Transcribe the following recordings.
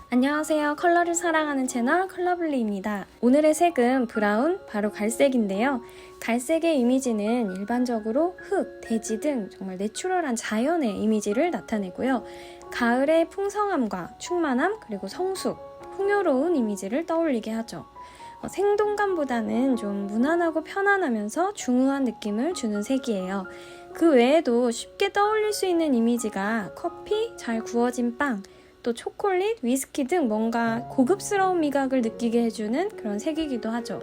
안녕하세요. 컬러를 사랑하는 채널 컬러블리입니다. 오늘의 색은 브라운, 바로 갈색인데요. 갈색의 이미지는 일반적으로 흙, 대지 등 정말 내추럴한 자연의 이미지를 나타내고요. 가을의 풍성함과 충만함, 그리고 성숙, 풍요로운 이미지를 떠올리게 하죠. 생동감보다는 좀 무난하고 편안하면서 중후한 느낌을 주는 색이에요. 그 외에도 쉽게 떠올릴 수 있는 이미지가 커피, 잘 구워진 빵, 또 초콜릿, 위스키 등 뭔가 고급스러운 미각을 느끼게 해주는 그런 색이기도 하죠.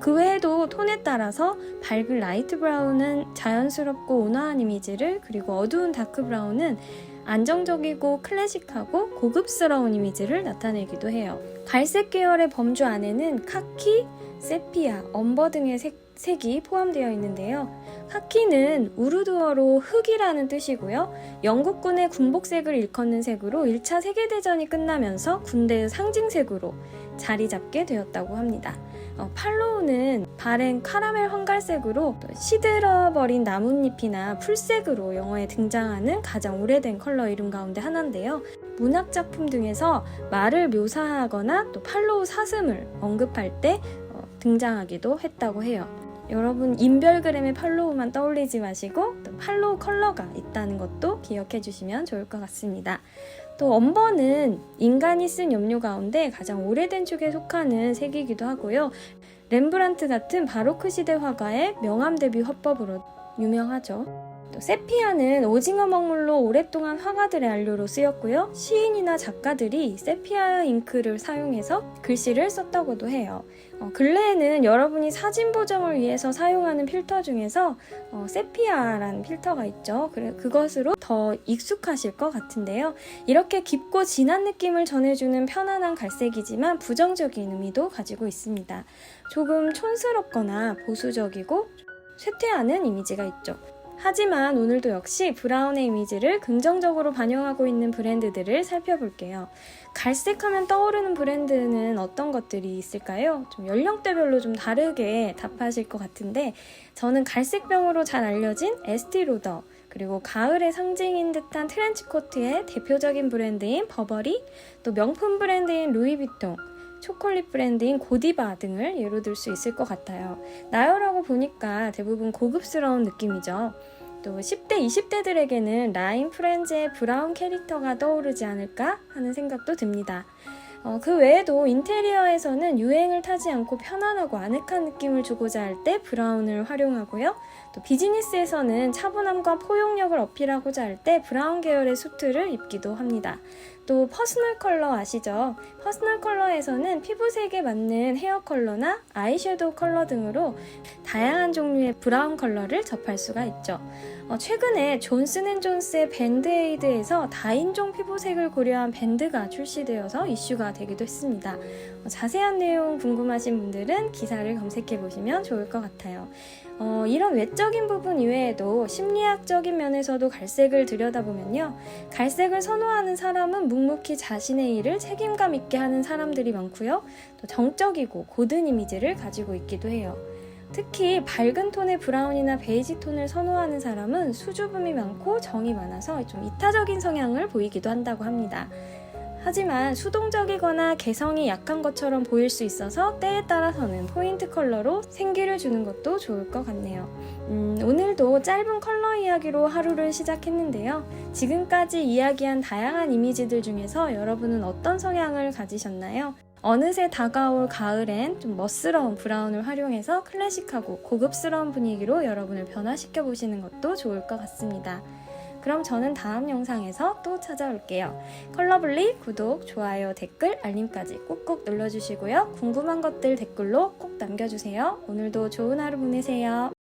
그 외에도 톤에 따라서 밝은 라이트 브라운은 자연스럽고 온화한 이미지를, 그리고 어두운 다크 브라운은 안정적이고 클래식하고 고급스러운 이미지를 나타내기도 해요. 갈색 계열의 범주 안에는 카키, 세피아, 엄버 등의 색이 포함되어 있는데요. 카키는 우르드어로 흙이라는 뜻이고요. 영국군의 군복색을 일컫는 색으로 1차 세계대전이 끝나면서 군대의 상징색으로 자리 잡게 되었다고 합니다. 팔로우는 바랜 카라멜 황갈색으로 시들어버린 나뭇잎이나 풀색으로 영화에 등장하는 가장 오래된 컬러 이름 가운데 하나인데요. 문학작품 등에서 말을 묘사하거나 또 팔로우 사슴을 언급할 때 등장하기도 했다고 해요. 여러분, 인별그램의 팔로우만 떠올리지 마시고 또 팔로우 컬러가 있다는 것도 기억해 주시면 좋을 것 같습니다. 또 엄버는 인간이 쓴 염료 가운데 가장 오래된 축에 속하는 색이기도 하고요. 렘브란트 같은 바로크 시대 화가의 명암 대비 화법으로 유명하죠. 또 세피아는 오징어 먹물로 오랫동안 화가들의 안료로 쓰였고요. 시인이나 작가들이 세피아 잉크를 사용해서 글씨를 썼다고도 해요. 근래에는 여러분이 사진 보정을 위해서 사용하는 필터 중에서 세피아라는 필터가 있죠. 그것으로 더 익숙하실 것 같은데요. 이렇게 깊고 진한 느낌을 전해주는 편안한 갈색이지만 부정적인 의미도 가지고 있습니다. 조금 촌스럽거나 보수적이고 쇠퇴하는 이미지가 있죠. 하지만 오늘도 역시 브라운의 이미지를 긍정적으로 반영하고 있는 브랜드들을 살펴볼게요. 갈색하면 떠오르는 브랜드는 어떤 것들이 있을까요? 좀 연령대별로 좀 다르게 답하실 것 같은데, 저는 갈색병으로 잘 알려진 에스티 로더, 그리고 가을의 상징인 듯한 트렌치코트의 대표적인 브랜드인 버버리, 또 명품 브랜드인 루이비통, 초콜릿 브랜드인 고디바 등을 예로 들 수 있을 것 같아요. 나열하고 보니까 대부분 고급스러운 느낌이죠. 또 10대, 20대들에게는 라인 프렌즈의 브라운 캐릭터가 떠오르지 않을까 하는 생각도 듭니다. 그 외에도 인테리어에서는 유행을 타지 않고 편안하고 아늑한 느낌을 주고자 할 때 브라운을 활용하고요. 또 비즈니스에서는 차분함과 포용력을 어필하고자 할 때 브라운 계열의 수트를 입기도 합니다. 또 퍼스널 컬러 아시죠? 퍼스널 컬러에서는 피부색에 맞는 헤어 컬러나 아이섀도우 컬러 등으로 다양한 종류의 브라운 컬러를 접할 수가 있죠. 최근에 존슨앤존스의 밴드에이드에서 다인종 피부색을 고려한 밴드가 출시되어서 이슈가 되기도 했습니다. 자세한 내용 궁금하신 분들은 기사를 검색해 보시면 좋을 것 같아요. 이런 외적인 부분 이외에도 심리학적인 면에서도 갈색을 들여다보면요. 갈색을 선호하는 사람은 묵묵히 자신의 일을 책임감 있게 하는 사람들이 많고요. 또 정적이고 고든 이미지를 가지고 있기도 해요. 특히 밝은 톤의 브라운이나 베이지 톤을 선호하는 사람은 수줍음이 많고 정이 많아서 좀 이타적인 성향을 보이기도 한다고 합니다. 하지만 수동적이거나 개성이 약한 것처럼 보일 수 있어서 때에 따라서는 포인트 컬러로 생기를 주는 것도 좋을 것 같네요. 오늘도 짧은 컬러 이야기로 하루를 시작했는데요. 지금까지 이야기한 다양한 이미지들 중에서 여러분은 어떤 성향을 가지셨나요? 어느새 다가올 가을엔 좀 멋스러운 브라운을 활용해서 클래식하고 고급스러운 분위기로 여러분을 변화시켜 보시는 것도 좋을 것 같습니다. 그럼 저는 다음 영상에서 또 찾아올게요. 컬러블리 구독, 좋아요, 댓글, 알림까지 꾹꾹 눌러주시고요. 궁금한 것들 댓글로 꼭 남겨주세요. 오늘도 좋은 하루 보내세요.